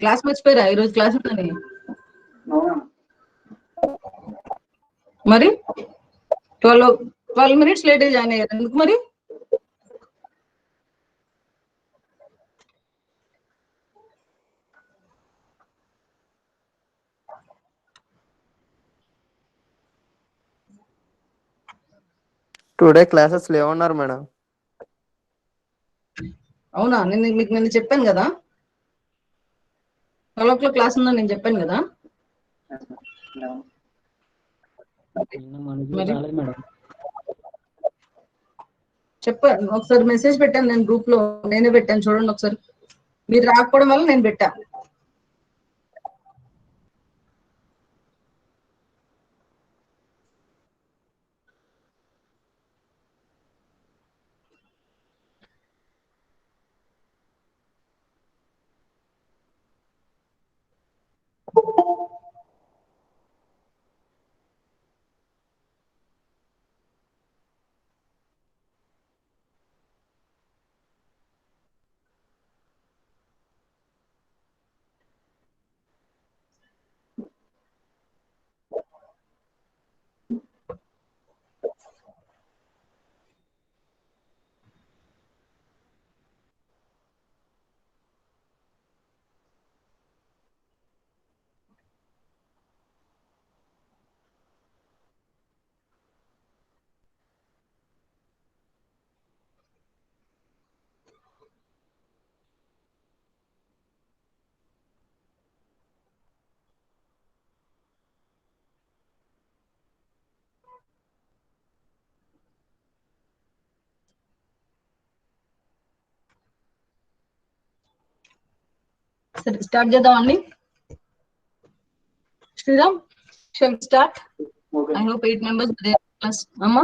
Class మర్చిపోయారా ఈరోజు class ఉందని? మరి 12 minutes లేట్ జాయిన్ అయ్యారు ఎందుకు మరి? టుడే క్లాసెస్ లేవన్నారు మేడం. అవునా? నేను చెప్పాను కదా 12 o'clock క్లాస్ ఉందని నేను చెప్పాను కదా. చెప్పాను ఒకసారి మెసేజ్ పెట్టాను నేను గ్రూప్ లో, నేనే పెట్టాను చూడండి ఒకసారి. మీరు రాకపోవడం వల్ల నేను పెట్టా. సరే స్టార్ట్ చేద్దామండి. Sriram shall start. I hope 8 members plus. అమ్మా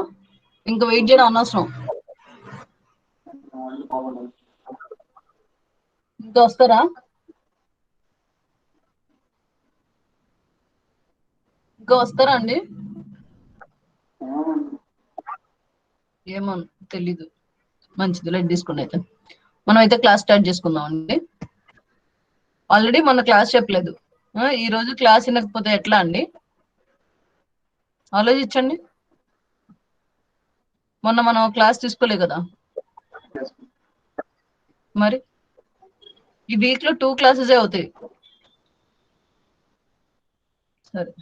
ఇంకా వెయిట్ చేయడం అనవసరం. ఇంకా వస్తారా? ఇంకా వస్తారా అండి? ఏమో తెలీదు. మంచిది, లైట్ తీసుకోండి. అయితే మనం అయితే క్లాస్ స్టార్ట్ చేసుకుందాం అండి. ఆల్రెడీ మన క్లాస్ చెప్పలేదు. ఈ రోజు క్లాస్ వినకపోతే ఎట్లా అండి? ఆలోచించండి. మొన్న మనం క్లాస్ తీసుకోలే కదా మరి. ఈ వీక్ లో 2 classes అవుతాయి. సరే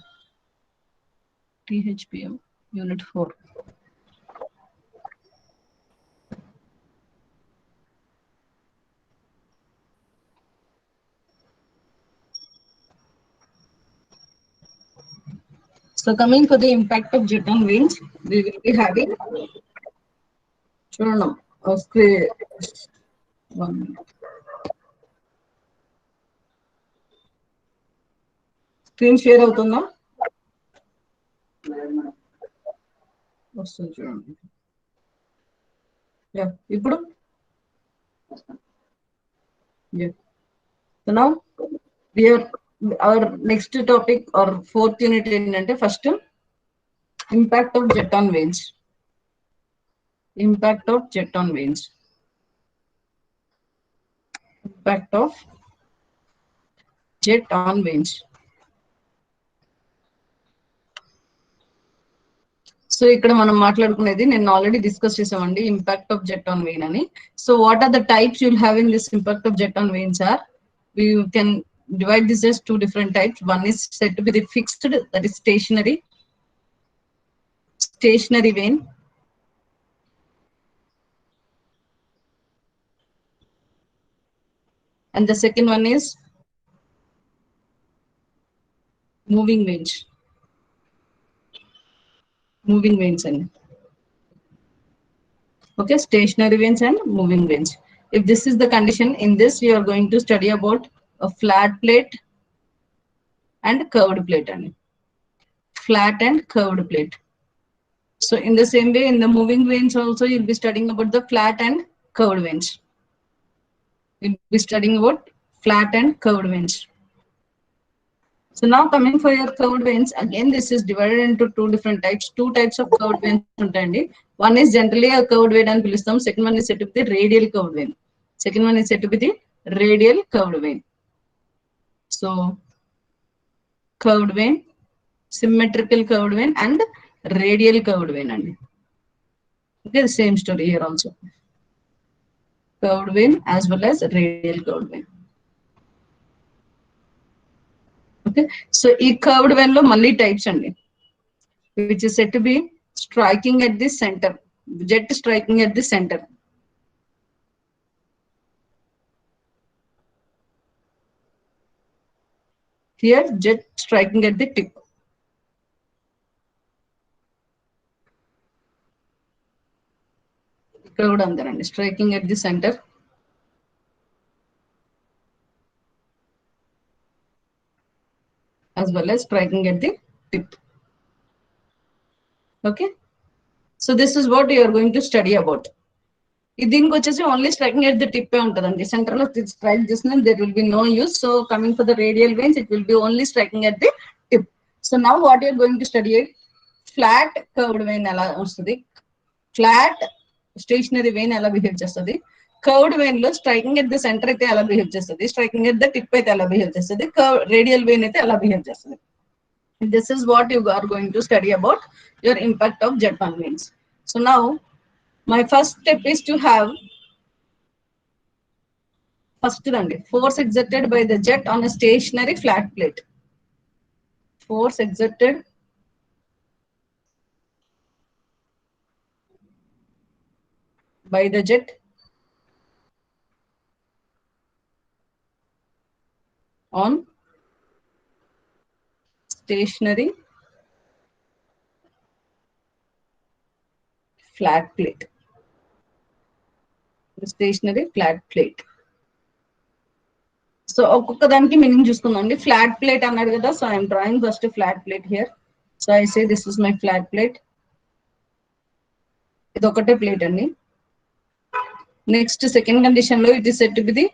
THPM Unit 4. So coming for the impact of jet on wings, we will be having చూడండి స్క్రీన్ షేర్ అవుతుందా? వస్తుంది చూడండి. ఇప్పుడు So now we are our next topic or 4th unit ఏంటంటే first impact of jet on vanes. Impact of jet on vanes. Impact of jet on vanes. So ఇక్కడ మనం మాట్లాడుకునేది నేను ఆల్రెడీ డిస్కస్ చేసామండి, impact of jet on vane అని. So what are the types you'll have in this impact of jet on vanes are, we can divide this as 2 different types. One is said to be the fixed, that is stationary vein. And the second one is moving veins. Moving veins and okay, stationary veins and moving veins. If this is the condition, in this we are going to study about a flat plate and curved plate and flat and curved plate. So in the same way, in the moving veins also you'll be studying about the flat and curved veins. You'll be studying about flat and curved veins. So now coming for your curved veins, again this is divided into 2 different types. 2 types of curved veins untayandi. One is generally a curved vein and pilistam. Second one is said to be the radial curved vein. Second one is said to be the radial curved vein. So curved vein, symmetrical curved vein and radial curved vein and okay, the same story here also. Curved vein as well as radial curved vein. Okay, so ఈ curved vein లో మళ్ళీ types అండి, which is said to be striking at the center, jet striking at the center. Here jet striking at the tip. ఇక్కడ కూడా అంతేనండి, striking at the center as well as striking at the tip. Okay, so this is what you are going to study about. దీనికి వచ్చేసి only striking at the tip ఉంటుందండి, centre లో strike చేసిన there will be no use. So coming for the radial veins, it will be only striking at the tip. So now what you are going to study, flat curved vein ఎలా వస్తుంది, flat stationery vein ఎలా behave చేస్తుంది, curved vein లో striking at the centre అయితే ఎలా behave చేస్తుంది, striking at the tip అయితే ఎలా బిహేవ్ చేస్తుంది, రేడియల్ వెయిన్ అయితే ఎలా బిహేవ్ చేస్తుంది. This is what you are going to study about your impact of jet on veins. So now my first step is to have first force exerted by the jet on a stationary flat plate. Force exerted by the jet on stationary flat plate. The stationary flat plate. So ఒక్కొక్క దానికి meaning చూసుకుందామండి. Flat plate అన్నాడు కదా, so I'm drawing first flat plate here. So I say this is my flat plate. ఇది ఒకటే plate అండి. Next second condition లో it is set to be the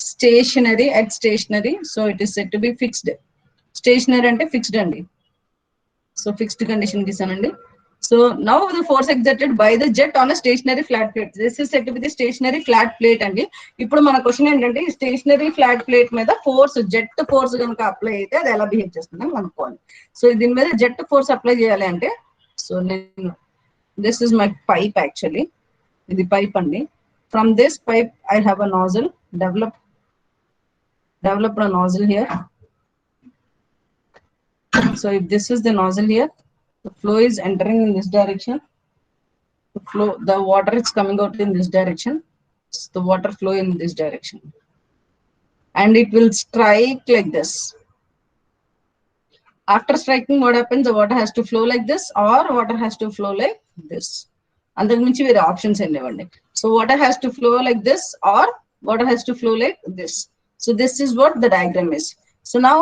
stationary at stationary, so it is set to be fixed. Stationary అంటే fixed అండి, so fixed condition గీసానండి. So now the force exerted by the jet on a stationary flat plate. This is said to be the stationary flat plate అండి. ఇప్పుడు మన question ఏంటంటే stationary flat plate మీద force, jet force కనుక apply అయితే అది ఎలా బిహేవ్ చేస్తుందని అనుకోవాలి. సో దీని మీద జెట్ ఫోర్స్ అప్లై చేయాలి అంటే, సో నేను this is my pipe, actually ఇది పైప్ అండి. From this pipe I have a nozzle, developed a nozzle here. So if this is the nozzle here, the flow is entering in this direction. The water is coming out in this direction. So the water flow in this direction, and it will strike like this. After striking, what happens? The water has to flow like this, or water has to flow like this. అంతకు మించి వేరే options ఏం లేవండి. So water has to flow like this, or water has to flow like this. So this is what the diagram is. So now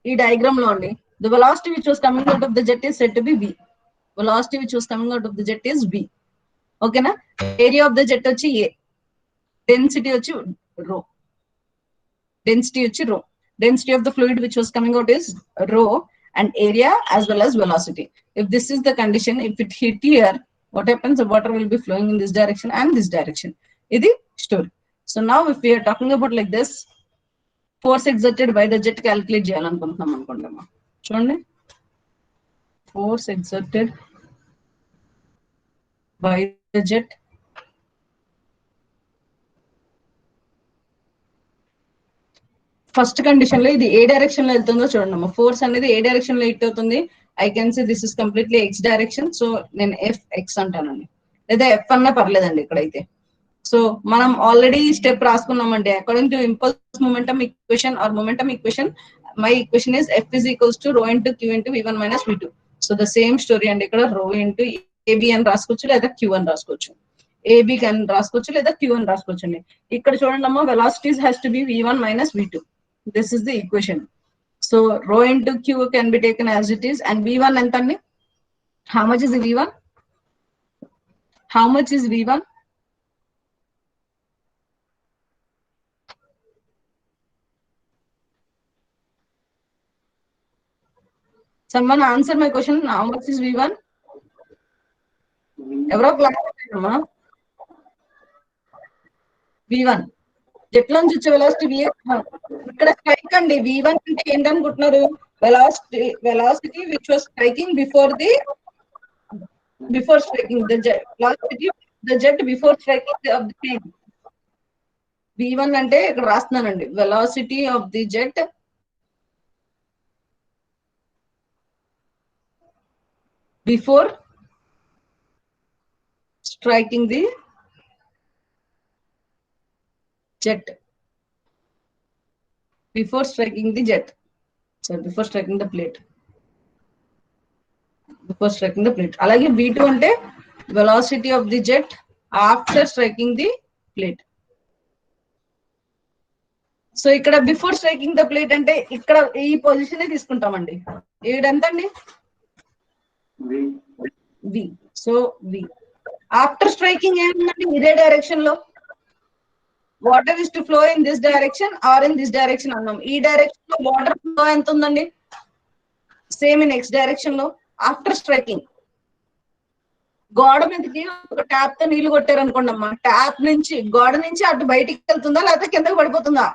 ఈ diagram లో అండి, the velocity which was coming out of the jet is said to be V. Velocity which was coming out of the jet is V. Okay na? Area of the jet వచ్చి A, density వచ్చి rho, density of the fluid which was coming out is rho, and area as well as velocity. If this is the condition, if it hit here, what happens? The water will be flowing in this direction and this direction. Idi story. So now if we are talking about like this, force exerted by the jet calculate చేయాలనుకుంటున్నాం అనుకుంటామా, చూడండి. Force exerted by the jet first condition లో ఇది ఏ direction లో వెళ్తుందో చూడండి అమ్మా. Force అనేది ఏ డైరెక్షన్ లో హిట్ అవుతుంది, I can say this is completely X direction. So నేను ఎక్స్ అంటానండి, లేదా ఎఫ్ అన్నా పర్లేదండి ఇక్కడైతే. సో మనం ఆల్రెడీ స్టెప్ రాసుకున్నామండి. According to impulse momentum equation or momentum equation, my equation is F is equals to rho into Q into v1 minus v2. So the same story అండి, ఇక్కడ rho into AB అని రాసుకోవచ్చు, లేదా queue అని రాసుకోవచ్చు. AB అని రాసుకోవచ్చు, లేదా క్యూ అని రాసుకోవచ్చు అండి. ఇక్కడ చూడండి అమ్మా, velocities has to be v1 minus v2. This is the equation. So rho into q can be taken as it is, and v1 ఎంత అండి? How much is the v1? How much is v1? Someone answer my question. How much is v1? ఎవరో class అమ్మా. v1 jet నుంచి వచ్చే velocity v ఇక్కడ strike అండి. v1 అంటే ఏంటనుకుంటున్నారు? Velocity which was striking before striking the jet. Velocity the jet before striking of the plane. v1 అంటే ఇక్కడ రాస్తున్నానండి. Velocity of the jet before striking the jet. Before striking the jet. Sorry, before striking the plate. Before striking the plate. అలాగే v2 అంటే velocity of the jet after striking the plate. So ఇక్కడ before striking the plate అంటే ఇక్కడ ఈ position తీసుకుంటామండి. ఏడంతండి వి. So we after striking ఏముందండి? ఇదే direction లో water is to flow in this direction are in this direction అన్నాం. ఈ డైరెక్షన్ లో వాటర్ ఫ్లో ఎంత ఉందండి? సేమ్ ఇన్ ఎక్స్ డైరెక్షన్ లో. ఆఫ్టర్ స్ట్రైకింగ్ గోడ మీదకి ఒక ట్యాప్ తో నీళ్లు కొట్టారు అనుకోండి అమ్మా, ట్యాప్ నుంచి గోడ నుంచి అటు బయటికి వెళ్తుందా లేకపోతే కిందకి పడిపోతుందా?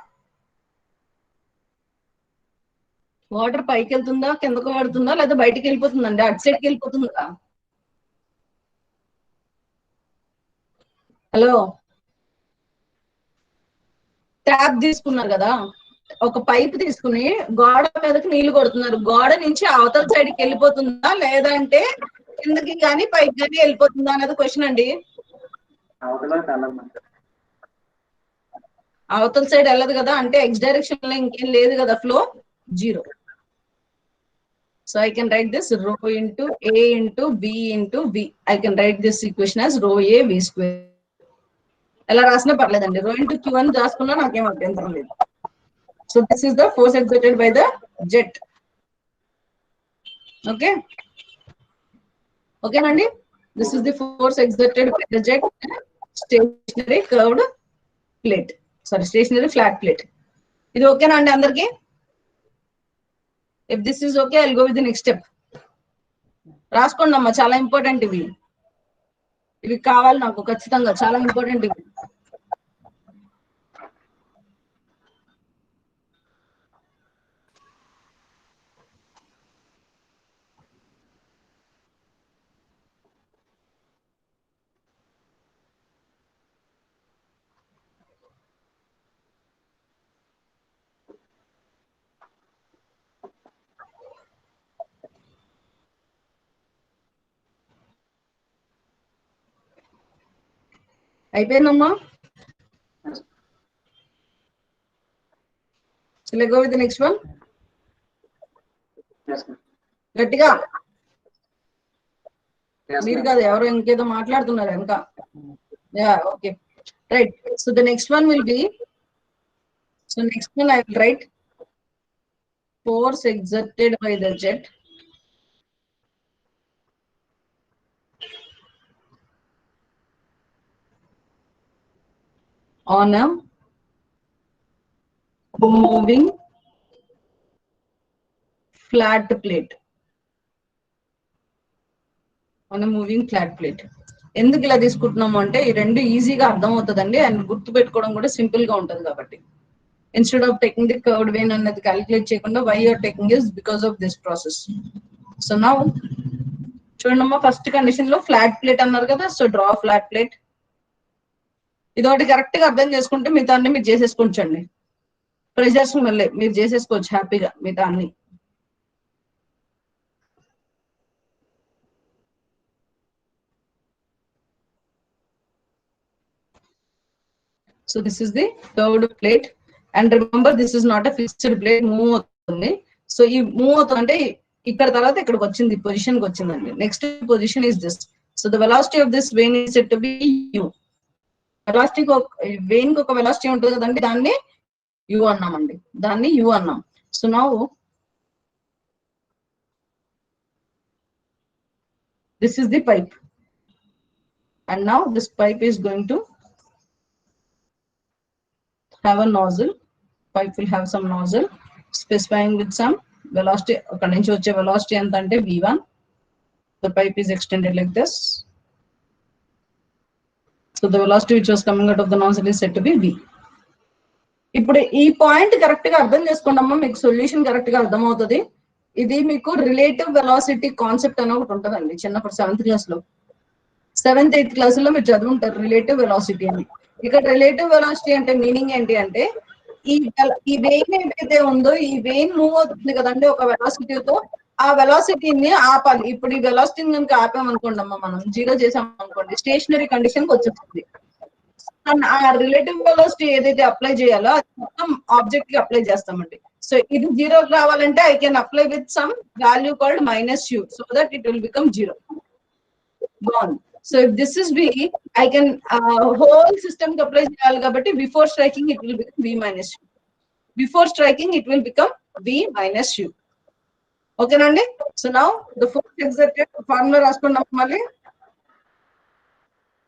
వాటర్ పైకి వెళ్తుందా, కిందకు పడుతుందా, లేదా బయటికి వెళ్ళిపోతుందండి? అటు సైడ్కి వెళ్ళిపోతుందా? హలో, ట్యాప్ తీసుకున్నారు కదా, ఒక పైప్ తీసుకుని గోడ మీదకి నీళ్లు కొడుతున్నారు. గోడ నుంచి అవతల సైడ్కి వెళ్ళిపోతుందా లేదంటే కిందకి కానీ పైకి కానీ వెళ్ళిపోతుందా అనేది క్వశ్చన్ అండి. అవతల సైడ్ వెళ్ళదు కదా, అంటే ఎక్స్ డైరెక్షన్ లో ఇంకేం లేదు కదా, flow zero. So I can write this rho into A into B into V. I can write this equation as rho A V square. ఎలా రాసినా పర్లేదండి. rho into Q అని రాసుకున్నా నాకేం అభ్యంతరం లేదు. So this is the force exerted by the jet. Okay. Okay నండి. This is the force exerted by the jet stationary curved plate. Sorry, stationary flat plate. ఇది ఓకేనా అండి అందరికి? If this is okay, I'll go with the next step. రాసుకోండి అమ్మా, చాలా important ఇవి. ఇవి కావాలి నాకు ఖచ్చితంగా, చాలా ఇంపార్టెంట్ ఇవి. అయిపోయిందమ్మా. Shall I go with the next one? గట్టిగా మీరు కాదు, ఎవరో ఇంకేదో మాట్లాడుతున్నారు వెనక. Yeah, okay, right. So the next one will be, so next one I will write force exerted by the jet on a moving flat plate. On a moving flat plate. ఎందుకు ఇలా తీసుకుంటున్నాము అంటే ఈ రెండు ఈజీగా అర్థం అవుతుందండి, అండ్ గుర్తు పెట్టుకోవడం కూడా సింపుల్ గా ఉంటుంది కాబట్టి. Instead of taking the curved vane అన్నది క్యాలిక్యులేట్ చేయకుండా why you are taking is because of this process. So now చూడమ్మా, ఫస్ట్ కండిషన్ లో ఫ్లాట్ ప్లేట్ అన్నారు కదా, సో డ్రా ఫ్లాట్ ప్లేట్. ఇదొకటి కరెక్ట్ గా అర్థం చేసుకుంటే మిగతా అన్ని మీరు చేసేసుకోవచ్చండి. ప్రెజర్స్ మళ్ళీ మీరు చేసేసుకోవచ్చు హ్యాపీగా మిగతా అన్ని. So this is the curved plate, and remember this is not a fixed plate, move అవుతుంది. సో ఈ మూవ్ అవుతుందంటే ఇక్కడ తర్వాత ఇక్కడికి వచ్చింది, పొజిషన్ కి వచ్చిందండి. Next position is this. So the velocity of this vane is set to be u. Velocity vane కి ఒక వెలాసిటీ ఉంటుంది కదండి, దాన్ని u అన్నామండి, దాన్ని u అన్నాం. So now this is the pipe, and now this pipe is going to have a nozzle. Pipe will have some nozzle specifying with some velocity. అక్కడ నుంచి వచ్చే వెలాసిటీ ఎంత అంటే v1. The pipe is extended like this. So the velocity which was coming out of the nozzle is said to be v. ఇప్పుడు ఈ point correct గా అర్థం చేసుకోండమ్మా, మీకు సొల్యూషన్ కరెక్ట్ గా అర్థమవుతుంది. ఇది మీకు రిలేటివ్ వెలాసిటీ కాన్సెప్ట్ అని ఒకటి ఉంటుందండి చిన్నప్పుడు 7th క్లాస్ లో, 7th 8th క్లాస్ లో మీరు చదువుంటారు రిలేటివ్ వెలాసిటీ అని. ఇక్కడ రిలేటివ్ వెలాసిటీ అంటే మీనింగ్ ఏంటి అంటే ఈ వెయిన్ ఏదైతే ఉందో ఈ వెయిన్ మూవ్ అవుతుంది కదండి ఒక వెలాసిటీతో, ఆ వెలాసిటీని ఆపాలి. ఇప్పుడు ఈ వెలాసిటీని కనుక ఆపామనుకోండి అమ్మా, మనం జీరో చేసాం అనుకోండి, స్టేషనరీ కండిషన్ కి వచ్చేస్తుంది. ఆ రిలేటివ్ వెలాసిటీ ఏదైతే అప్లై చేయాలో అది మొత్తం ఆబ్జెక్ట్ కి అప్లై చేస్తామండి. సో ఇది జీరో రావాలంటే I can apply with some value called -u so that it will become zero. బాగుంది. So if this is v, I can whole system కి అప్లై చేయాలి కాబట్టి before striking it will become v - u. Before striking it will become v - u. ఓకేనండి. So now the force exerted formula రాసుకున్నాం మళ్ళీ.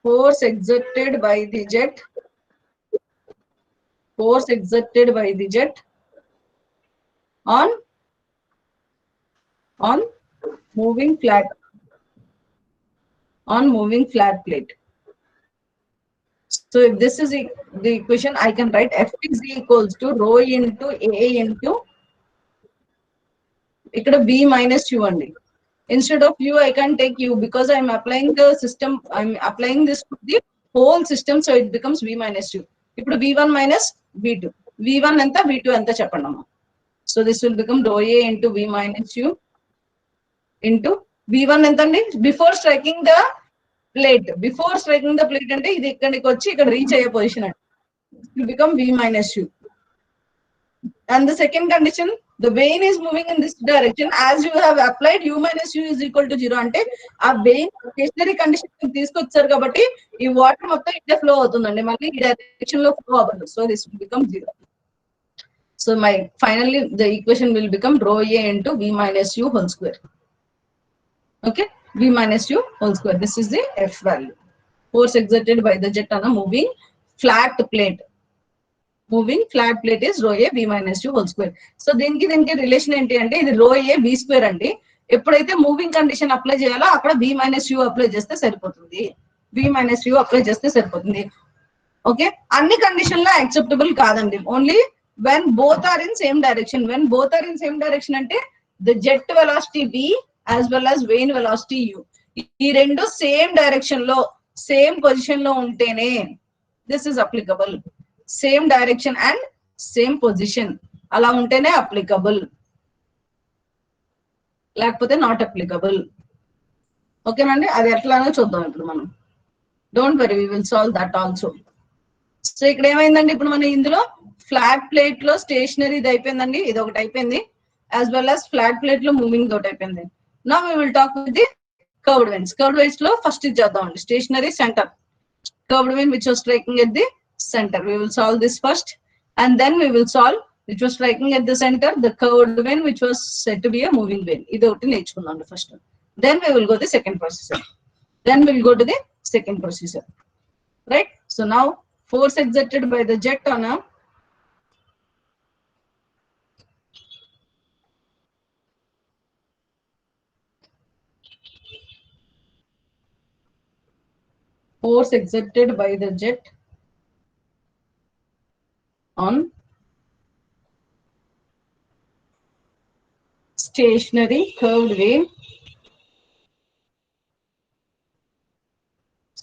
Force exerted by the jet, force exerted by the jet on moving flat plate. So if this is the equation, I can write F is equals to rho into A into ikkada V minus U only. Instead of U, I can take U because I'm applying the system. I'm applying this to the whole system, so it becomes V minus U. ఇప్పుడు V1 minus V2. V1 ఎంత V2 ఎంత చెప్పండి అమ్మా. So this will become rho A into V minus U into V1 ఎంత అండి before striking the plate. Before striking the plate అంటే ఇది ఇక్కడికి వచ్చి ఇక్కడ రీచ్ అయ్యే పొజిషన్ అండి. It will become V minus U. And the second condition, the vein is moving in this direction. As you have applied U minus U is equal to 0 అంటే ఆ vein stationery condition తీసుకొచ్చారు కాబట్టి ఈ water మొత్తం ఇట్లా flow అవుతుందండి, మళ్ళీ ఈ డైరెక్షన్ లో ఫ్లో అవ్వదు. So this will become 0. So my finally the equation will become rho A into V minus U whole square. Okay, V minus U whole square. This is the F value. Force exerted by the jet on a moving flat plate. Moving flat plate is rho A V minus U whole square. So దీనికి relation ఏంటి అంటే ఇది rho A V square అండి. ఎప్పుడైతే moving condition apply చేయాలో అక్కడ V minus U apply చేస్తే సరిపోతుంది. V minus U అప్లై చేస్తే సరిపోతుంది. ఓకే, అన్ని కండిషన్ లో యాక్సెప్టబుల్ కాదండి. Only when both are in same direction. When both are in same direction అంటే the jet velocity V as well as vein velocity U, ఈ రెండు సేమ్ డైరెక్షన్ లో same position లో ఉంటేనే this is applicable. Same direction and same position అలా ఉంటేనే applicable, లేకపోతే not applicable. ఓకేనండి, అది ఎట్లానో చూద్దాం ఇప్పుడు మనం. Don't worry, we will solve that also. So ఇక్కడ ఏమైందండి, ఇప్పుడు మనం ఇందులో ఫ్లాట్ ప్లేట్ లో స్టేషనరీ ఇది అయిపోయిందండి, ఇది ఒకటి అయిపోయింది, as well as flat plate లో మూవింగ్ ఒకటి అయిపోయింది. Now we will talk with the curved vanes. Curved vanes లో ఫస్ట్ ఇది చేద్దామండి, stationary centre curved vein which was striking at the center. We will solve this first and then we will solve which was striking at the center, the curved vein which was said to be a moving vein. Idu okati nechukundam first. Then we will go to the second procedure. Then we will go to the second procedure. Right? So now force exerted by the jet on a force exerted by the jet on stationary curved vein,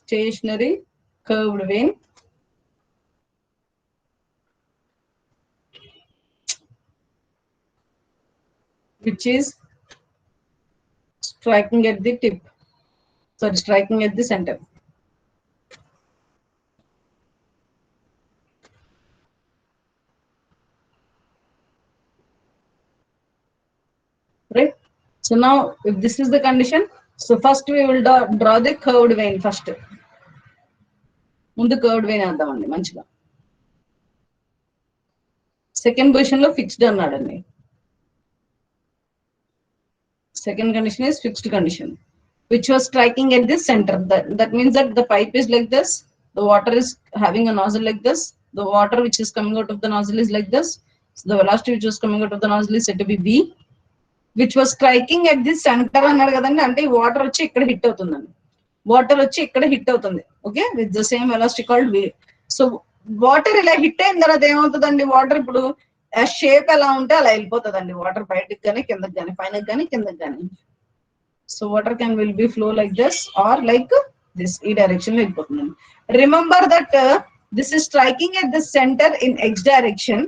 stationary curved vein which is striking at the tip, sorry, striking at the center. Right? So now if this is the condition, so first we will draw the curved vein first. ముందు curved vein వేద్దామండి మంచిగా. Second position లో fixed అన్నాడండి. Second condition is fixed condition which was striking at this center. That means that the pipe is like this, the water is having a nozzle like this, the water which is coming out of the nozzle is like this, so the velocity which was coming out of the nozzle is said to be V, which was striking at this center అన్నాడు కదండి, అంటే ఈ water వచ్చి ఇక్కడ hit అవుతుందండి, water వచ్చి ఇక్కడ hit అవుతుంది. Okay, with the same velocity called V. So water ఇలా హిట్ అయిన తర్వాత ఏమవుతుందండి, వాటర్ ఇప్పుడు షేప్ ఎలా ఉంటే అలా వెళ్ళిపోతుందండి, వాటర్ బయటకు కానీ కిందకి కానీ పైనకి కానీ కిందకి కానీ. So water can will be flow like this or like this, ఈ డైరెక్షన్ లో వెళ్ళిపోతుందండి. Remember that this is striking at the centre in X direction,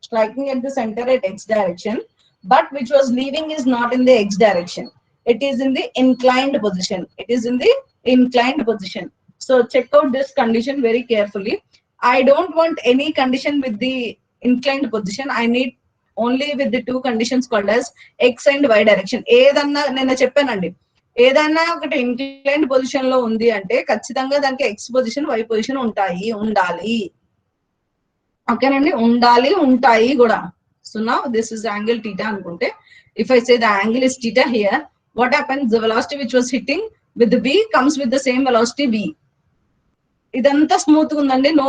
striking at the center at x direction, but which was leaving is not in the x direction. It is in the inclined position. It is in the inclined position. So check out this condition very carefully. I don't want any condition with the inclined position. I need only with the two conditions called as x and y direction. ఏదన్నా నేను చెప్పానండి, ఏదైనా ఒకటి inclined position లో ఉంది అంటే ఖచ్చితంగా దానికి ఎక్స్ పొజిషన్ వై పొజిషన్ ఉంటాయి, ఉండాలి. ఓకేనండి, ఉండాలి, ఉంటాయి కూడా. So now this is angle theta అనుకుంటే, if I say the angle is theta here, what happens, the velocity which was hitting with the v comes with the same velocity v. ఇదంతా smooth గా ఉందండి, no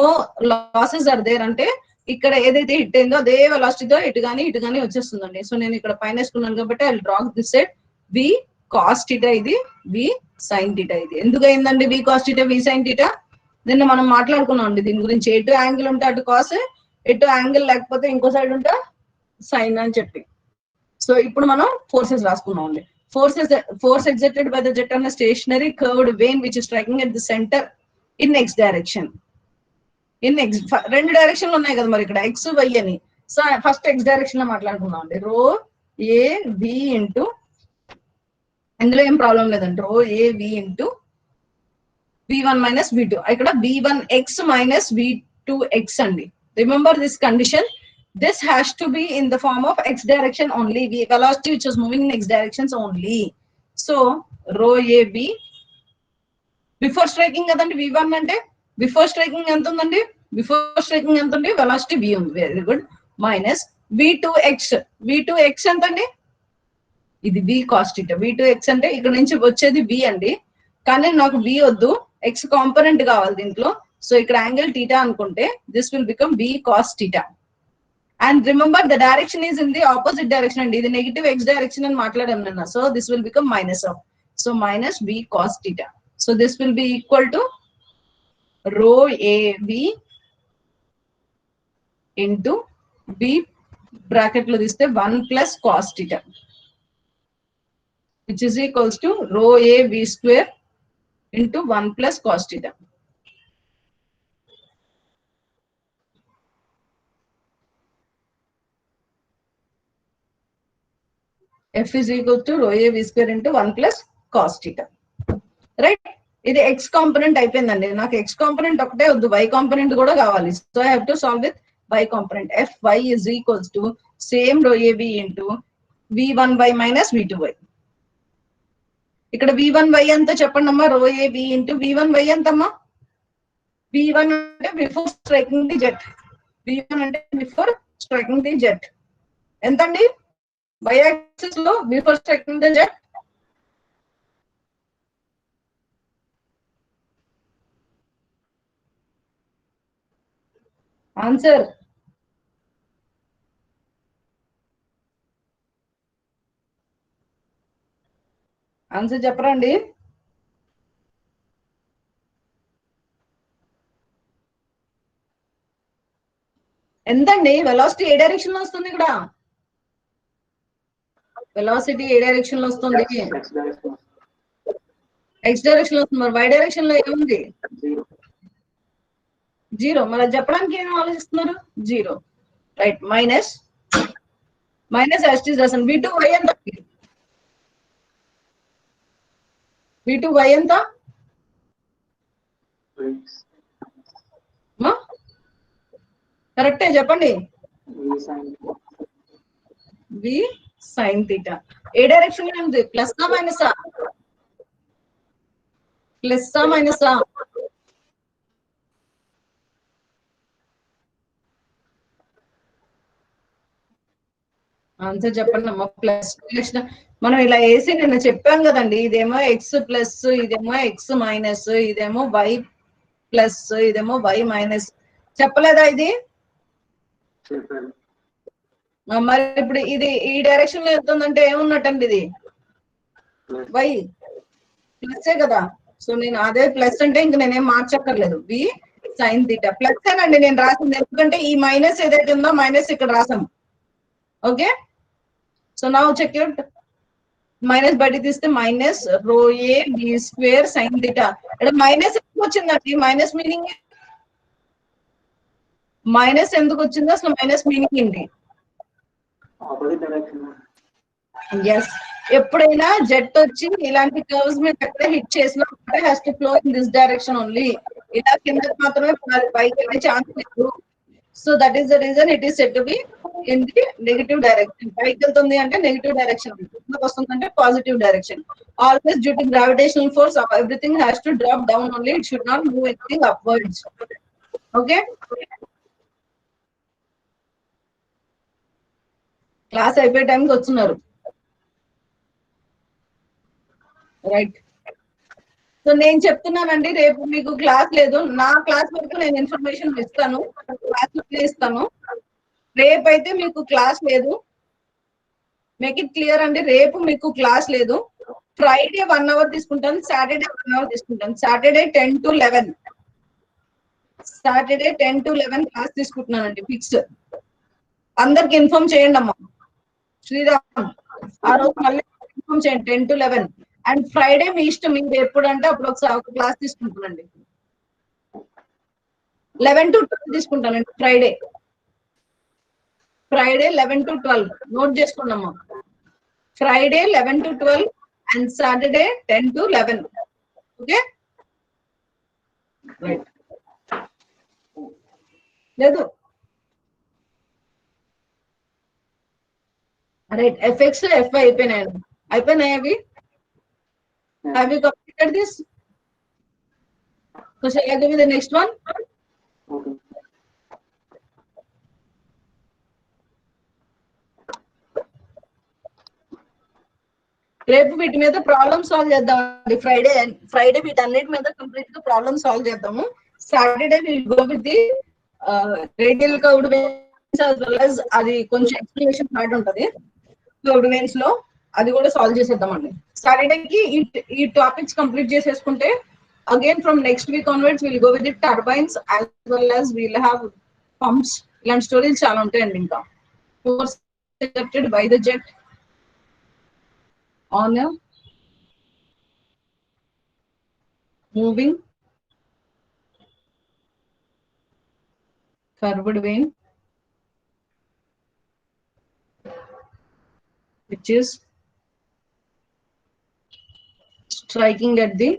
losses are there, అంటే ఇక్కడ ఏదైతే hit అయిందో అదే వెలాసిటీతో ఇటు గానీ వచ్చేస్తుందండి. సో నేను ఇక్కడ పైన వేసుకున్నాను కాబట్టి I will draw this side v cos theta, ఇది v sin theta. ఇది ఎందుకు అయిందండి v cos theta v sin theta? నిన్న మనం మాట్లాడుకున్నాం అండి దీని గురించి, ఎటు యాంగిల్ ఉంటే అటు కాస్, ఎటు యాంగిల్ లేకపోతే ఇంకో సైడ్ ఉంటే సైన్ అని చెప్పి. సో ఇప్పుడు మనం ఫోర్సెస్ రాసుకున్నాం అండి. Force exerted by the jet on stationary curved vane which is striking at the centre in X direction. In X, రెండు డైరెక్షన్లు ఉన్నాయి కదా మరి ఇక్కడ ఎక్స్ వై అని. సో ఫస్ట్ ఎక్స్ డైరెక్షన్ లో మాట్లాడుకున్నాం అండి. రో ఏ వి ఇంటూ, ఇందులో ఏం ప్రాబ్లం లేదండి, రో ఏ V into v1 minus v2. ఇక్కడ v1x minus v2x అండి. Remember this condition. This has to be in the form of x direction only. Velocity which is moving in x directions only. So rho ab before striking కదండి v1 అంటే, before striking ఎంత ఉందండి, before striking ఎంత ఉంది, velocity v ఉంది, very good, minus v2x. v2x ఎంత అండి, ఇది v cos theta. v2x అంటే ఇక్కడ నుంచి వచ్చేది v అండి, కానీ నాకు v వద్దు, ఎక్స్ కాంపోనెంట్ కావాలి దీంట్లో. సో ఇక్కడ యాంగిల్ థీటా అనుకుంటే this will become v cos theta. And remember the direction is in the opposite direction అండి, ఇది నెగిటివ్ ఎక్స్ డైరెక్షన్ అని మాట్లాడాం నిన్న. So this will become minus of, so minus v cos theta. So this will be equal to రో ab into b bracket లో తీస్తే 1 plus cos theta, which is equals to rho a v square into 1 plus cos theta. F is equal to rho a v square into 1 plus cos theta. Right? ఇది x component అయిపోయిందండి, నాకు x component ఒకటే వద్దు, y component కూడా కావాలి. So I have to solve with y component. Fy is equals to same rho ab into v1y minus v2y. ఇక్కడ v1y ఎంత చెప్పండి అమ్మా, రో ఏ బి ఇంటూ v1y ఎంతమ్మా, v1 అంటే before striking the jet, v1 అంటే బిఫోర్ స్ట్రైకింగ్ ది జెట్ ఎంతండి, y axis లో before striking the jet answer. Answer చెప్పరండి. ఎంతండి వెలాసిటీ ఏ డైరెక్షన్ లో వస్తుంది, ఇక్కడ వెలాసిటీ ఏ డైరెక్షన్ లో వస్తుంది, ఎక్స్ డైరెక్షన్ లో వస్తుంది. మరి వై డైరెక్షన్ లో ఏముంది, జీరో. మరి చెప్పడానికి ఏం ఆలోచిస్తున్నారు, జీరో, రైట్. మైనస్ మైనస్ ఎస్టీస్ రాసాను. v2y ఎంత, v2y ఎంత, కరెక్టే చెప్పండి, v sin theta. ఏ డైరెక్షన్ లో ఉంది, ప్లస్ ఆ మైనసా, ప్లస్ ఆ మైనసా, ఆన్సర్ చెప్పండి అమ్మా. ప్లస్ మనం ఇలా వేసి నిన్న చెప్పాం కదండి, ఇదేమో ఎక్స్ ప్లస్, ఇదేమో ఎక్స్ మైనస్, ఇదేమో వై ప్లస్, ఇదేమో వై మైనస్, చెప్పలేదా ఇది? మరి ఇప్పుడు ఇది ఈ డైరెక్షన్ లో వెళ్తుందంటే ఏమున్నట్టండి, ఇది వై ప్లస్ కదా. సో నేను అదే ప్లస్ అంటే ఇంక నేనేం మార్చక్కర్లేదు, వి సైన్ థీటా ప్లస్ అండి నేను రాసింది, ఎందుకంటే ఈ మైనస్ ఏదైతే ఉందో మైనస్ ఇక్కడ రాసాను. Okay, so now check it. Minus బయట తీస్తే minus rho A B square sine theta. ఇక్కడ మైనస్ ఎందుకు వచ్చిందండి? మైనస్ మీనింగ్ మైనస్ ఎందుకు వచ్చిందో అసలు మైనస్ మీనింగ్ ఏంటి? ఎస్, ఎప్పుడైనా జెట్ వచ్చి ఇలాంటి కర్వ్స్ మీద ఎక్కడ హిట్ చేసినా has to flow in this direction only. ఇలా కిందకి మాత్రమే పైకి వెళ్ళే ఛాన్స్ లేదు. So that is the reason it is set to be in the negative direction. పైకి వెళ్తుంది అంటే నెగటివ్ డైరెక్షన్, వస్తుంది అంటే positive direction. Always due to gravitational force everything has to drop down only, it should not move anything upwards. Okay, class అయిపోయే టైంకి వస్తున్నారు, right? So నేను చెప్తున్నానండి, రేపు మీకు క్లాస్ లేదు. నా క్లాస్ వరకు నేను ఇన్ఫర్మేషన్ ఇస్తాను, క్లాస్ ఇస్తాను. రేపైతే మీకు క్లాస్ లేదు. మేక్ ఇట్ క్లియర్ అండి, రేపు మీకు క్లాస్ లేదు. ఫ్రైడే 1 అవర్ తీసుకుంటాను, సాటర్డే 1 అవర్ తీసుకుంటాను. Saturday 10 to 11, Saturday 10 to 11 class తీసుకుంటున్నానండి, ఫిక్స్. అందరికి ఇన్ఫార్మ్ చేయండి అమ్మా. శ్రీరామ్ ఆ రోజు మళ్ళీ ఇన్ఫార్మ్ చేయండి 10 to 11. అండ్ ఫ్రైడే మీ ఇష్టం, మీరు ఎప్పుడంటే అప్పుడు ఒకసారి ఒక క్లాస్ తీసుకుంటానండి. 11 to 12 తీసుకుంటానండి ఫ్రైడే. ఫ్రైడే 11 to 12 నోట్ చేసుకున్నాము. Friday 11 to 12 and Saturday 10 to 11. Okay, right? లేదు, రైట్. ఎఫ్ఎక్స్ ఎఫ్ఐ అయిపోయినాయండి, అయిపోయినాయి అవి. Have you completed this? So shall I give you the next one? రేపు వీటి మీద ప్రాబ్లమ్ సాల్వ్ చేద్దామండి. ఫ్రైడే వీటన్నిటి మీద కంప్లీట్ గా ప్రాబ్లమ్ సాల్వ్ చేద్దాము. Saturday will go with the radial curved waves as well as అది కొంచెం ఎక్స్ప్లెనేషన్ హార్డ్ ఉంటది కర్వ్డ్ వేవ్స్ లో, అది కూడా సాల్వ్ చేసేద్దామండి. సాటర్డేకి ఈ టాపిక్స్ కంప్లీట్ చేసేసుకుంటే again from next week onwards will go with the turbines as well as we'll have pumps. ఇలాంటి stories చాలా ఉంటాయండి. ఇంకా force ejected by the jet on a moving curved vein which is striking at the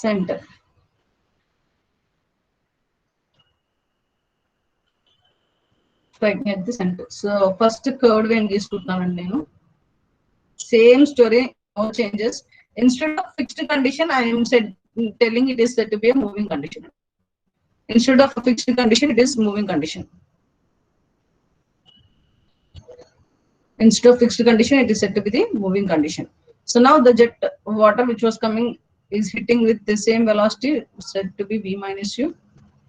center. Striking at the center. So first curved vein తీసుకుంటున్నానండి నేను. Same story, no changes. Instead of fixed condition, I am telling it is said to be a moving condition. Instead of a fixed condition, it is moving condition. Instead of fixed condition, it is said to be the moving condition. So now the jet water which was coming is hitting with the same velocity, said to be v minus u,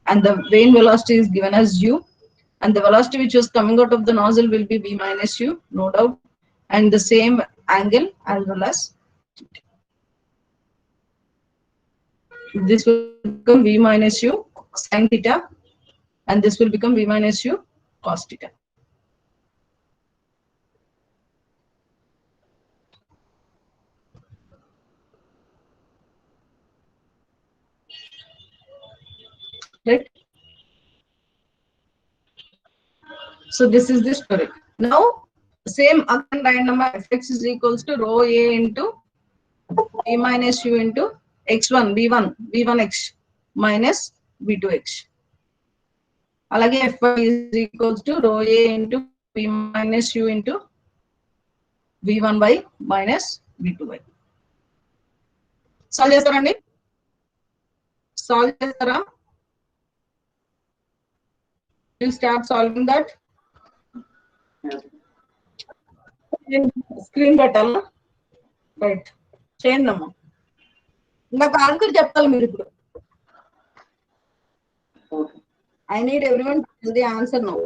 and the vein velocity is given as u, and the velocity which was coming out of the nozzle will be v minus u, no doubt, and the same angle as well as this will become v minus u sin theta, and this will become v minus u cos theta. Right? So this is the story. Now same again random fx is equals to rho a into v minus u into x1 v1x minus v2x. అలాగే fy is equals to rho a into v minus u into v1y minus v2y. Solve చేస్తారండి? Solve చేస్తారా? We'll start solving that. Screen పెట్టాలా? Right, చేయండి అమ్మా. నాకు answer చెప్తాను మీరు ఇప్పుడు. I need everyone to tell the answer now.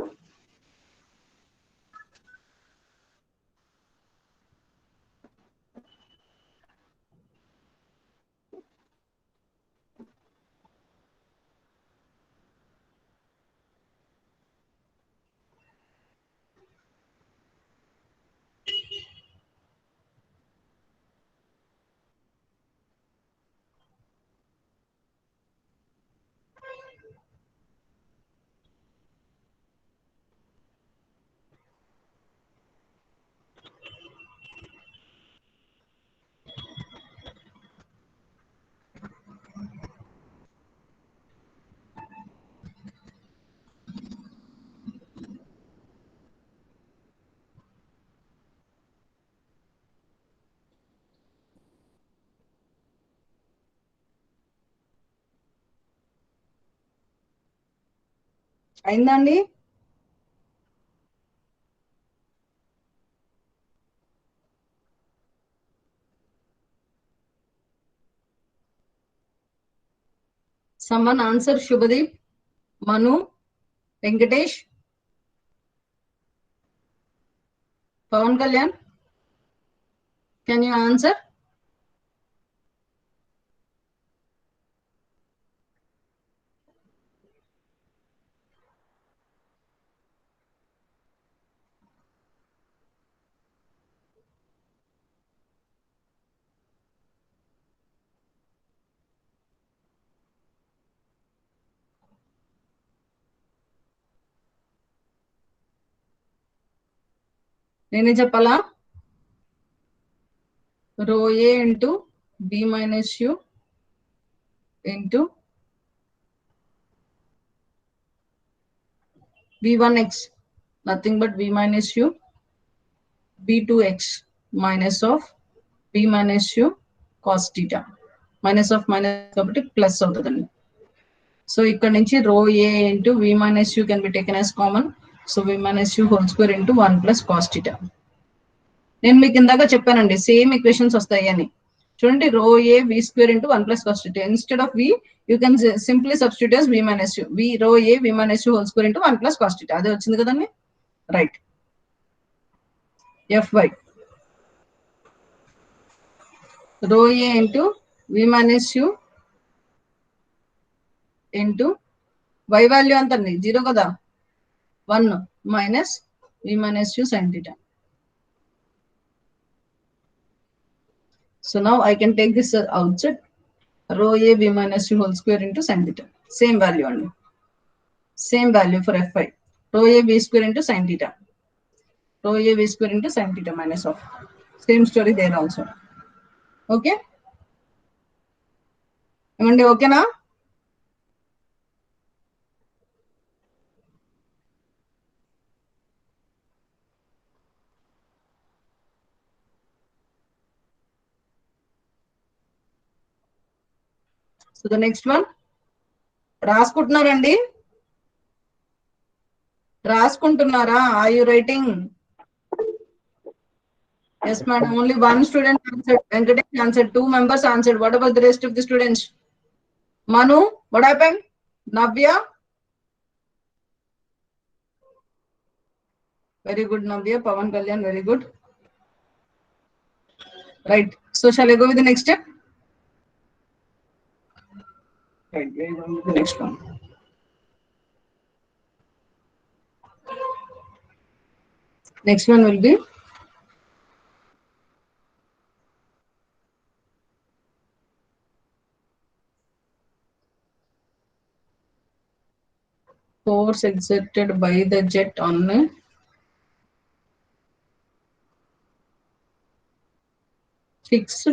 అయిందండి? Someone answer. Shubhadeep, Manu, Venkatesh, Pawan Kalyan. Can you answer? నేనే చెప్పాలా? Rho A into B minus U into B1x, nothing but B minus U, B2x minus of B minus U cos theta. Minus of minus కాబట్టి plus అవుతుందండి. So ఇక్కడ నుంచి rho A into V minus U can be taken as common. So V minus U whole square into 1 plus cos theta. నేను మీకు ఇందాక చెప్పానండి same equations వస్తాయి అని. చూడండి rho A V square into 1 plus cos theta. Instead of V, you can simply substitute as V minus U. V rho A V minus U whole square into 1 plus cos theta. అదే వచ్చింది కదండి, right. Fy rho A into V minus U into y value ఎంత అండి, 0 కదా, 1 minus V minus U sin theta. So now I can take this outside. Rho A V minus U whole square into sin theta. Same value only. Same value for Fy. Rho A V square into sin theta. Rho A V square into sin theta minus of. Same story there also. Okay? ఏమండి ఓకేనా? So the next one. రాసుకుంటున్నారండి? రాసుకుంటున్నారా? Are you writing? Yes, madam. Only one student answered. Venkatesh answered. 2 members answered. What about the rest of the students? Manu, what happened? Navya? Very good, Navya. Pawan Kalyan, very good. Right. So shall I go with the next step? Right. We are going with the next one. Next one will be force exerted by the jet on a fixed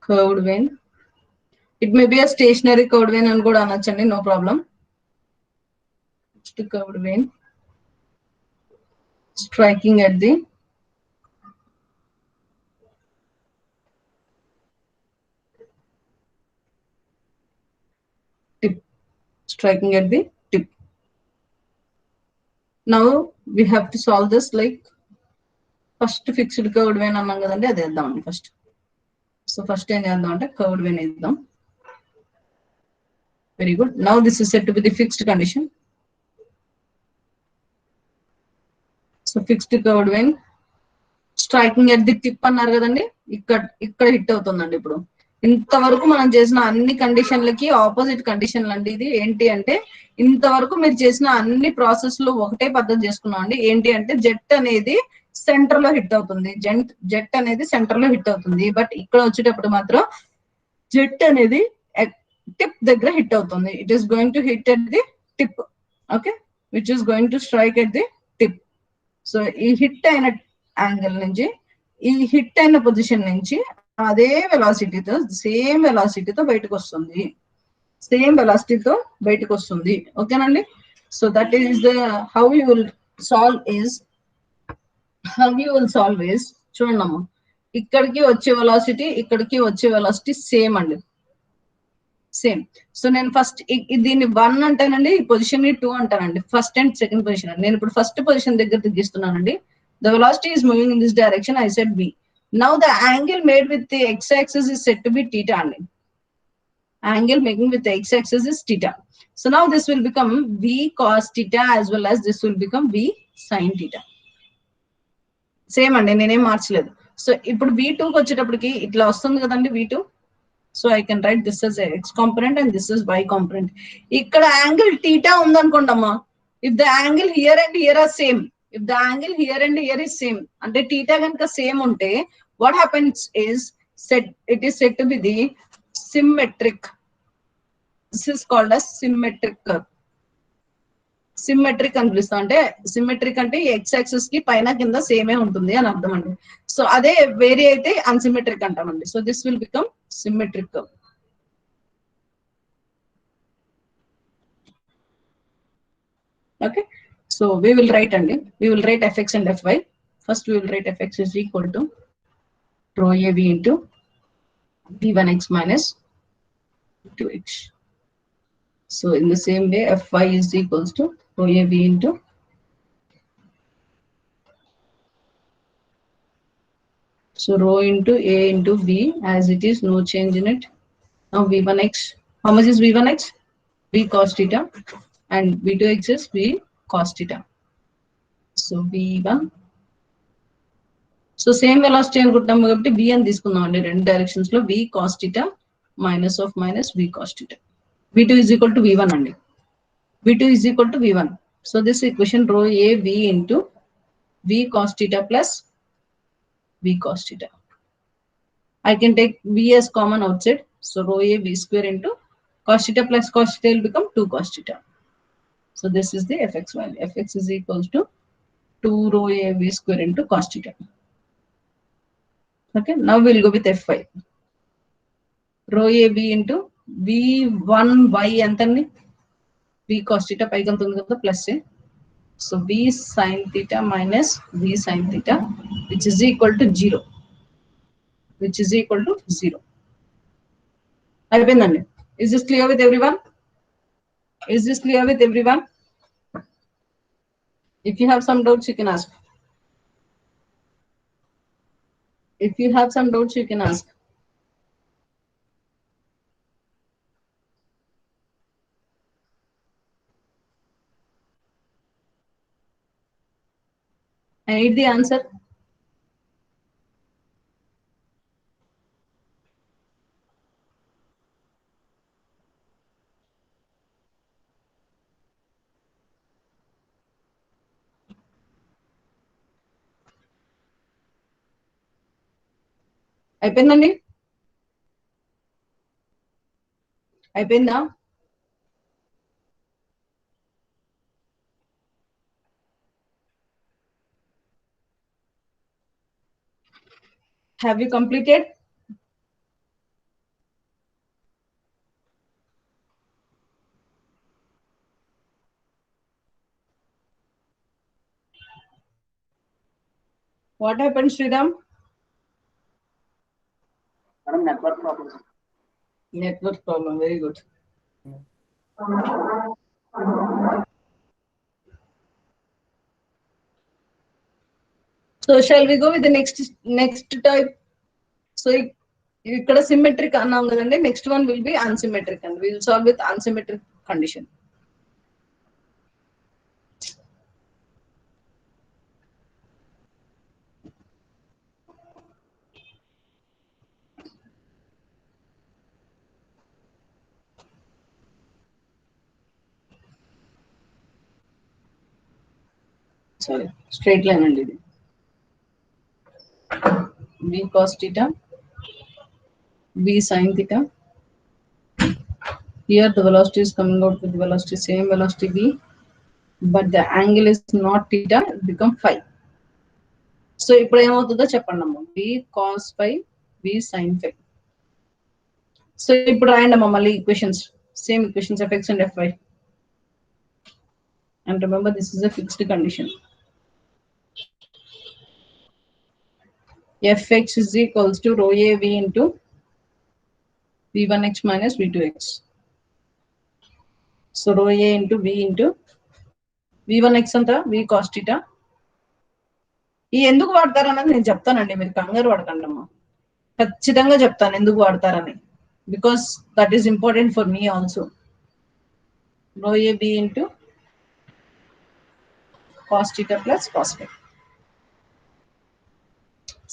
curved vane. It may be a stationary curved vane and kuda anachandi, no problem. Fixed curved vane striking at the tip. Striking at the tip. Now we have to solve this like first fixed curved vane అన్నాం కదండి, అది వేద్దామండి first. So first ఏం చేద్దాం అంటే curved vane వేద్దాం. Very good. Now this is said to be the fixed condition. So fixed curved vane striking at the tip అన్నారు కదండి, ఇక్కడ హిట్ అవుతుందండి. ఇప్పుడు ఇంతవరకు మనం చేసిన అన్ని కండిషన్లకి ఆపోజిట్ కండిషన్లు అండి. ఇది ఏంటి అంటే ఇంతవరకు మీరు చేసిన అన్ని ప్రాసెస్ లో ఒకటే పద్ధతి చేసుకున్నాం అండి. ఏంటి అంటే జెట్ అనేది సెంటర్ లో హిట్ అవుతుంది, జెట్ అనేది సెంటర్ లో హిట్ అవుతుంది. బట్ ఇక్కడ వచ్చేటప్పుడు మాత్రం జెట్ అనేది టిప్ దగ్గర హిట్ అవుతుంది. It is going to hit at the tip, okay, which is going to strike at the tip. So ఈ హిట్ అయిన యాంగిల్ నుంచి, ఈ హిట్ అయిన పొజిషన్ నుంచి అదే వెలాసిటీతో, సేమ్ వెలాసిటీతో బయటకు వస్తుంది, సేమ్ వెలాసిటీతో బయటకు వస్తుంది. ఓకేనండి? So that is the how you will solve is, చూడండి అమ్మ, ఇక్కడికి వచ్చే వెలాసిటీ ఇక్కడికి వచ్చే వెలాసిటీ సేమ్ అండి, సేమ్. సో నేను ఫస్ట్ దీన్ని 1 అంటానండి, ఈ పొజిషన్ ని 2 అంటానండి. First and second position. నేను ఇప్పుడు ఫస్ట్ పొజిషన్ దగ్గర తగ్గిస్తున్నానండి. The velocity is moving in this direction. I said v. Now the angle made with the x axis is said to be theta అండి. Angle making with the x axis is theta. So now this will become v cos theta as well as this will become v sin theta. Same అండి, నేనేం మార్చలేదు. So ఇప్పుడు v2 కి వచ్చేటప్పటికి ఇట్లా వస్తుంది కదండి v2. So I can write this as x component and this is y component. ఇక్కడ angle theta ఉందనుకోండమ్మా, if the angle here and here are same, if the angle here and here is same, అంటే theta కనుక same ఉంటే what happens is it is said to be the symmetric. This is called as symmetric curve. Symmetric అని పిలుస్తాం. అంటే symmetric అంటే X axis కి పైన కింద సేమే ఉంటుంది అని అర్థం అండి. సో అదే వేరే అయితే అన్సిమెట్రిక్ అంటామండి. So this will become symmetric curve. Okay, so we will write అండి, we will write fx and fy. First we will write fx is equal to rho a v into v1x minus v2x. So in the same way fy is equals to rho a v into so rho into a into v as it is, no change in it. Now v1x, how much is v1x? V cos theta, and v2x is v cos theta. So v1, so same velocity అనుకుంటాం కాబట్టి v అని తీసుకుందాం అండి రెండు directions లో. v cos theta minus of minus v cos theta. v2 is equal to v1 అండి. v2 is equal to v1. So this equation rho a v into v cos theta plus v cos theta. I can take v as common outside. So rho a v square into cos theta plus cos theta will become 2 cos theta. So this is the fx value. Fx is equals to 2 rho a v square into cos theta. Okay, now we'll go with fy. Rho a v into v1 y ఎంతండి? v cos theta పైకి వెళ్తుంది కదా plus A. సో v sin theta minus v sin theta which is equal to 0. Which is equal to 0. అయిపోయిందండి. Is this clear with everyone? Is this clear with everyone? If you have some doubts, you can ask. If you have some doubts, you can ask. I need the answer. అయిపోయిందండి, అయిపోయిందా? Have you completed? What happened, Sridham? Network problem. Network problem, very good. So shall we go with the next type? So ikkada symmetric annam kadandi, next one will be unsymmetric and we will solve with unsymmetric condition. Sorry, straight line and ఇది v cos theta, v sin theta. Here the velocity is coming out with velocity, same velocity v, but the angle is not theta, it become phi. So ఇప్పుడు ఏమవుతుందో చెప్పండి అమ్మ. v cos phi, v sin phi. So ఇప్పుడు రాయండి అమ్మ మళ్ళీ equations, same equations fx and fy. And remember this is a fixed condition. Fx is equals to rho a v into v1x minus v2x. So రో ఏ into V into v1x అంతా v cos theta. ఈ ఎందుకు వాడతారన్నది నేను చెప్తానండి, మీరు కంగారు పడకండి అమ్మా, ఖచ్చితంగా చెప్తాను ఎందుకు వాడతారని, because that is important for me also. Rho A B into cos theta plus cos phi.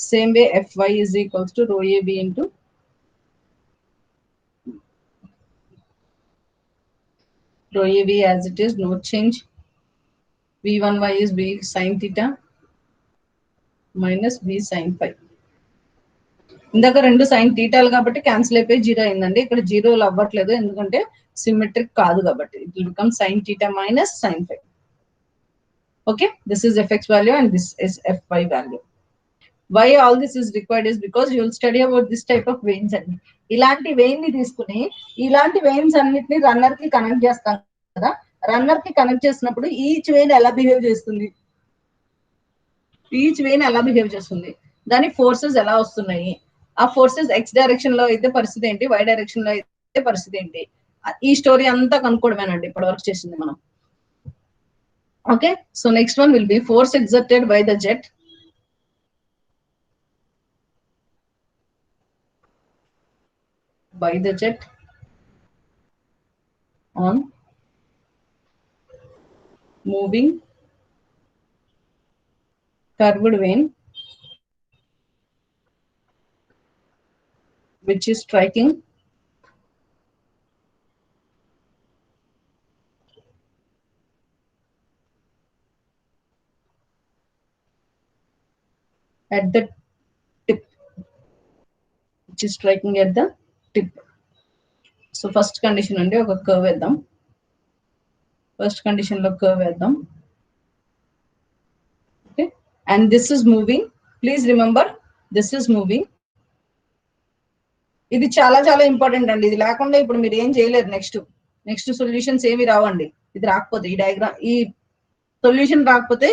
Same way fy is equals to rho ab into rho ab as it is, no change. v1y is v sin theta minus v sin phi. ఇందాక రెండు sign థీటాలు కాబట్టి cancel అయిపోయి zero అయిందండి, ఇక్కడ జీరోలు అవ్వట్లేదు ఎందుకంటే symmetric కాదు కాబట్టి. It will become sin theta minus sin phi. Okay, this is fx value and this is fy value. Why all this is required is because you will study about this type of veins అండి. ఇలాంటి vein ని తీసుకుని ఇలాంటి veins అన్నిటిని runner కి connect చేస్తాం కదా, runner కి కనెక్ట్ చేసినప్పుడు ఈచ్ వెయిన్ ఎలా బిహేవ్ చేస్తుంది, ఈచ్ వెయిన్ ఎలా బిహేవ్ చేస్తుంది, దాని ఫోర్సెస్ ఎలా వస్తున్నాయి, ఆ ఫోర్సెస్ ఎక్స్ డైరెక్షన్ లో అయితే పరిస్థితి ఏంటి, వై డైరెక్షన్ లో అయితే పరిస్థితి ఏంటి, ఈ స్టోరీ అంతా కనుక్కోవడమేనండి ఇప్పటి వరకు చేసింది మనం. Okay, so next one will be force exerted by the jet on moving curved vein which is striking at the tip, which is striking at the tip. So first condition andi oka curve vedam, first condition lo curve vedam. Okay, and this is moving, please remember this is moving. ఇది చాలా చాలా important అండి, ఇది లేకుండా ఇప్పుడు మీరు ఏం చేయలేరు. నెక్స్ట్ సొల్యూషన్స్ ఏమి రావండి, ఇది రాకపోతే, ఈ డయాగ్రామ్ ఈ సొల్యూషన్ రాకపోతే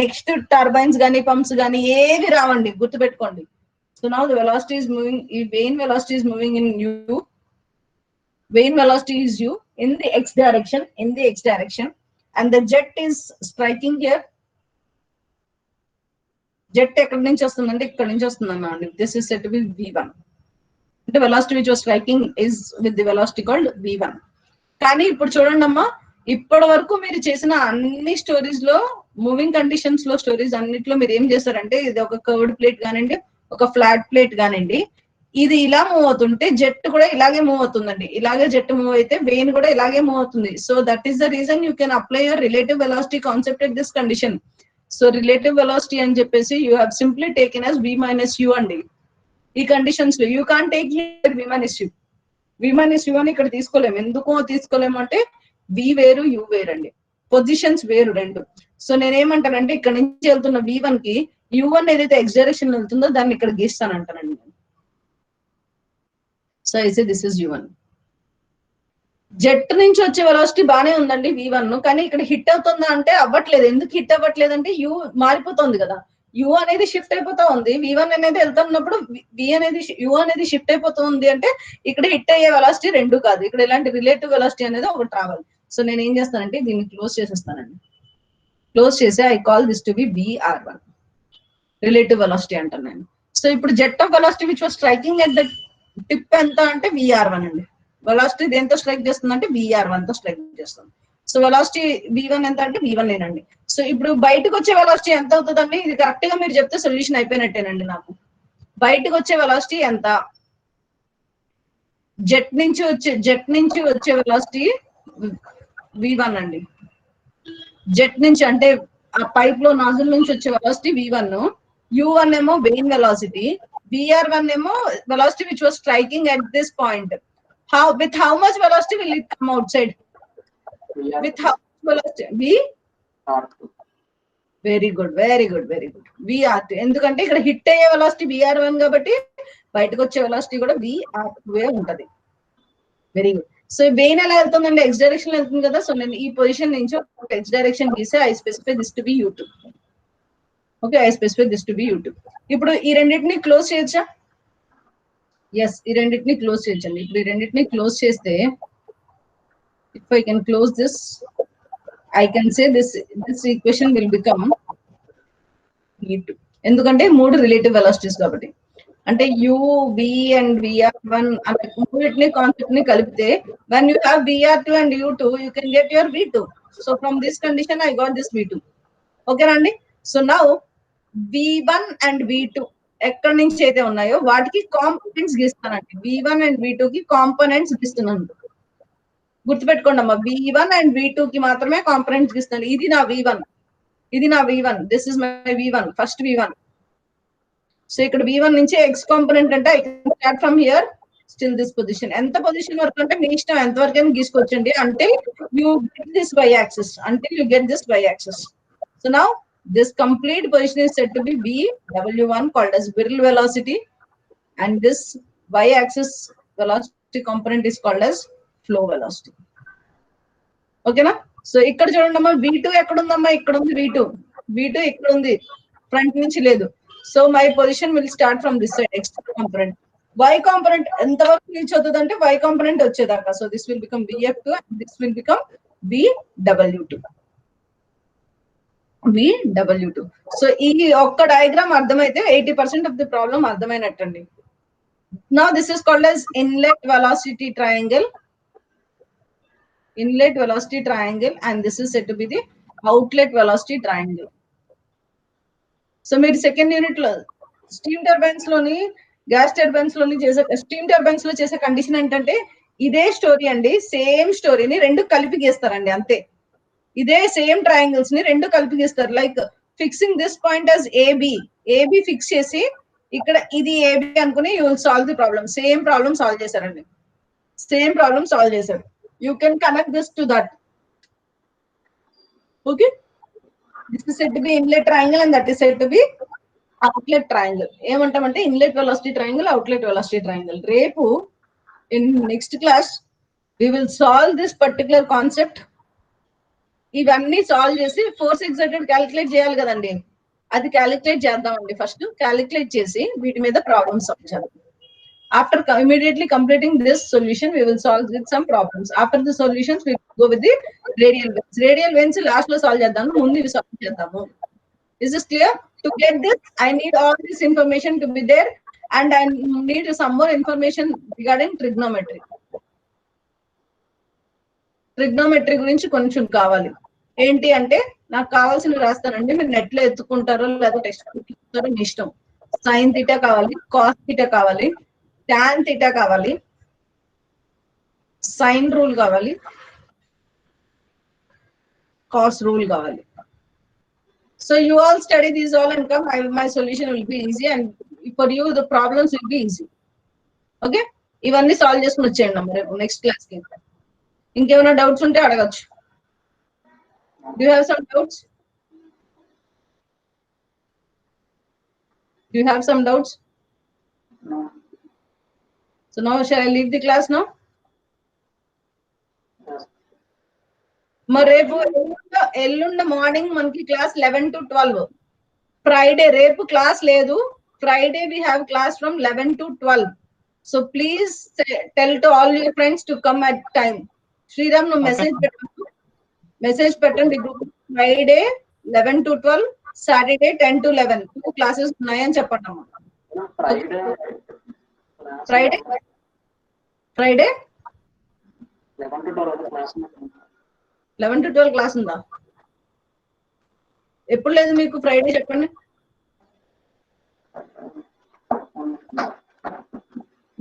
నెక్స్ట్ టర్బైన్స్ కానీ పంప్స్ కానీ ఏవి రావండి, గుర్తుపెట్టుకోండి. So now the velocity is moving, ఈ vane velocity is moving in u, vein velocity is u in the x direction, and the jet is striking here. Jet ekkadi nunchi vastundante ikkadi nunchi vastundana andi, this is said to be v1. The velocity which was striking is with the velocity called v1. కానీ ఇప్పుడు చూడండి అమ్మా, ఇప్పటి వరకు మీరు చేసిన అన్ని stories లో, మూవింగ్ కండిషన్స్ లో స్టోరీస్ అన్నిట్లో మీరు ఏం చేస్తారంటే, ఇది ఒక కర్వ్డ్ ప్లేట్ కానివ్వండి, ఒక ఫ్లాట్ ప్లేట్ కానివ్వండి, ఇది ఇలా మూవ్ అవుతుంటే జెట్ కూడా ఇలాగే మూవ్ అవుతుందండి. ఇలాగే జెట్ మూవ్ అయితే వెయిన్ కూడా ఇలాగే మూవ్ అవుతుంది. So that is the reason you can apply your relative velocity concept at this condition. So relative velocity అని చెప్పేసి you have simply taken as v minus u అండి. ఈ కండిషన్స్ లో you can take v minus u, v minus u అని ఇక్కడ తీసుకోలేము. ఎందుకో తీసుకోలేము అంటే v వేరు u వేరు అండి, పొజిషన్స్ వేరు రెండు. సో నేనేమంటానంటే ఇక్కడ నుంచి వెళ్తున్న v1 కి u1 ఏదైతే ఎక్స్ డైరెక్షన్ వెళ్తుందో దాన్ని ఇక్కడ గీస్తానంటానండి. So I say this is u1. Jet నుంచి వచ్చే వెలాసిటీ బానే ఉందండి v1, కానీ ఇక్కడ హిట్ అవుతుందా అంటే అవ్వట్లేదు. ఎందుకు హిట్ అవ్వట్లేదు అంటే u మారిపోతుంది కదా, u అనేది షిఫ్ట్ అయిపోతా ఉంది, v1 అనేది వెళ్తున్నప్పుడు u అనేది షిఫ్ట్ అయిపోతుంది అంటే ఇక్కడ హిట్ అయ్యే వెలాసిటీ రెండు కాదు, ఇక్కడ ఇలాంటి రిలేటివ్ వెలాసిటీ అనేది ఒకటి రావాలి. సో నేను ఏం చేస్తానంటే దీన్ని క్లోజ్ చేసేస్తానండి, క్లోజ్ చేసి I call this to be vr1, relative velocity అంటాను నేను. సో ఇప్పుడు jet of velocity which was striking at the tip ఎంత అంటే vr1 అండి. వెలాసిటీ దేంతో స్ట్రైక్ చేస్తుంది అంటే vr1 తో స్ట్రైక్ చేస్తుంది. సో వెలాసిటీ v1 ఎంత అంటే v1 లేనండి. సో ఇప్పుడు బయటకు వచ్చే వెలాసిటీ ఎంత అవుతుందండి, ఇది కరెక్ట్ గా మీరు చెప్తే సొల్యూషన్ అయిపోయినట్టేనండి నాకు. బయటకు వచ్చే వెలాసిటీ ఎంత, జెట్ నుంచి వచ్చే వెలాసిటీ v1 అండి. జెట్ నుంచి అంటే ఆ పైప్ లో నాజిల్ నుంచి వచ్చే వెలాసిటీ v1, u1 ఏమో వెయిన్ వెలాసిటీ, vr1 ఏమో velocity which was striking at this point. With how much velocity will it come outside? With how much velocity? R2. Very good. vr2. ఎందుకంటే ఇక్కడ hit అయ్యే velocity vr1 కాబట్టి బయటకు వచ్చే velocity కూడా vr2 ఉంటది. Very good. So vein ఎలా వెళ్తుందండి, ఎక్స్ డైరెక్షన్ లో వెళ్తుంది కదా. సో నేను ఈ పొజిషన్ నుంచి ఎక్స్ డైరెక్షన్ గీసే I specify this to be u2. Okay, I specify this to be u2. ఇప్పుడు ఈ రెండింటిని క్లోజ్ చేయొచ్చా? ఎస్, ఈ రెండింటిని క్లోజ్ చేయొచ్చండి. ఇప్పుడు ఈ రెండింటిని క్లోజ్ చేస్తే If I can close this, I can say this equation will become V2. ఎందుకంటే మూడు రిలేటివ్ వెలాసిటీస్ కాబట్టి. అంటే u v and vr1 అనే మూడింటిని కాన్సెప్ట్ ని కలిపితే when you have vr2 and u2 you can get your v2. So from this condition I got this v2. ఓకేనా అండి? So now v1 and v2 ఎక్కడి నుంచి అయితే ఉన్నాయో వాటికి కాంపోనెంట్స్ గీస్తానండి. v1 and v2 కి కాంపోనెంట్స్ గీస్తున్నాను. గుర్తుపెట్టుకోండి అమ్మా, v1 and v2 కి మాత్రమే కాంపోనెంట్స్ గీస్తాను. ఇది నా v1, ఇది నా v1, this is my v1, first v1. So ఇక్కడ v1 నుంచి x కాంపోనెంట్ అంటే I can start from here still this position. ఎంత పొజిషన్ వరకు అంటే మీ ఇష్టం, ఎంత వరకు అయినా గీసుకోవచ్చండి. అంటే you get this y axis, అంటే you get this y axis. So now this complete position is said to be Bw1 called as viral velocity, and this y-axis velocity component is called as flow velocity. Okay na? So ikkada chudandamma v2 ekkada undamma, ikkada undi v2 ikkada undi, front nunchi ledu. So my position will start from this side, x component. Y component enta varaku reach avutadante y component vachedaka. So this will become vf2 and this will become vw2. vw2. So ఈ ఒక్క diagram అర్థమైతే 80% of the problem అర్థమైనట్టండి. Now this is called as inlet velocity triangle, inlet velocity triangle, and this is said to be the outlet velocity triangle. So మీరు second unit లో steam turbines లోని, gas turbines లోని చేసే, steam turbines లో చేసే condition ఏంటంటే ఇదే story అండి, సేమ్ స్టోరీని రెండు కలిపి గీస్తారండి అంతే. ఇదే సేమ్ ట్రయాంగిల్స్ ని రెండు కలిపి గీస్తారు. Like fixing this point as AB fix చేసి ఇక్కడ ఇది ఏబి అనుకుని you will solve the problem. Same problem solve చేశారండి, సేమ్ ప్రాబ్లమ్ సాల్వ్ చేశారు. You can connect this to that. Okay, this is said to be inlet triangle and that is said to be outlet triangle. ఏమంటామంటే inlet velocity triangle, outlet velocity triangle. రేపు in next class we will solve this particular concept. ఇవన్నీ solve చేసి force exerted calculate చేయాలి కదండి, అది calculate చేద్దామండి. First calculate చేసి వీటి మీద ప్రాబ్లమ్స్ సాల్వ్ చేద్దాం. After immediately completing this solution we will solve with some problems. After the solutions we will go with the radial veins. Radial veins last లో solve చేద్దాము, ముందు ఇవి సాల్వ్ చేద్దాము. Is this clear? To get this I need all this information to be there, and I need some more information regarding trigonometry. Trigonometry గురించి కొంచెం కావాలి. ఏంటి అంటే నాకు కావాల్సిన రాస్తానండి, మీరు నెట్ లో ఎత్తుకుంటారో లేదా టెక్స్ట్ చూస్తారో మీ ఇష్టం. సైన్ థీటా కావాలి, కాస్ థీటా కావాలి, టాన్ థీటా కావాలి, సైన్ రూల్ కావాలి, కాస్ రూల్ కావాలి. So you all study these all and come, my solution will be easy and for you the problems will be easy. Okay, ఇవన్నీ solve చేసుకుని వచ్చేయండి అమ్మ రేపు next class కి. ఇంకేమైనా డౌట్స్ ఉంటే అడగచ్చు. Do you have some doubts? Do you have some doubts? No. So now shall I leave the class now? Yes. మరి రేపు ఎల్లుండ మార్నింగ్ మనకి క్లాస్ 11 to 12. ఫ్రైడే రేపు క్లాస్ లేదు, Friday we have class from 11 to 12. So please tell to all your friends to come at time. Sriram నువ్వు message పెట్టండి group. Friday 11 to 12, Saturday 10 to 11 2 classes ఉన్నాయని చెప్పండి అమ్మా. ఫ్రైడే 11 to 12 క్లాస్ ఉందా? ఎప్పుడు లేదు మీకు ఫ్రైడే చెప్పండి.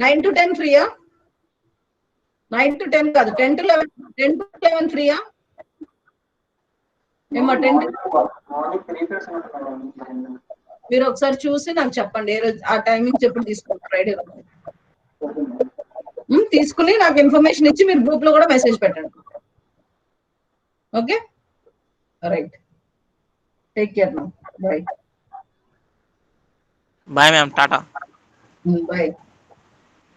9 to 10 ఫ్రీయా? 9 to 10 కాదు, 10 to 11 ఫ్రీయా? ఏమో 10 మీరు ఒకసారి చూసి నాకు చెప్పండి ఏ రోజు ఆ టైమింగ్ చెప్పి తీసుకోండి. ఫ్రైడే తీసుకుని నాకు ఇన్ఫర్మేషన్ ఇచ్చి మీరు గ్రూప్ లో కూడా మెసేజ్ పెట్టండి. Okay, right, take care now, bye bye ma'am, టాటా. బై.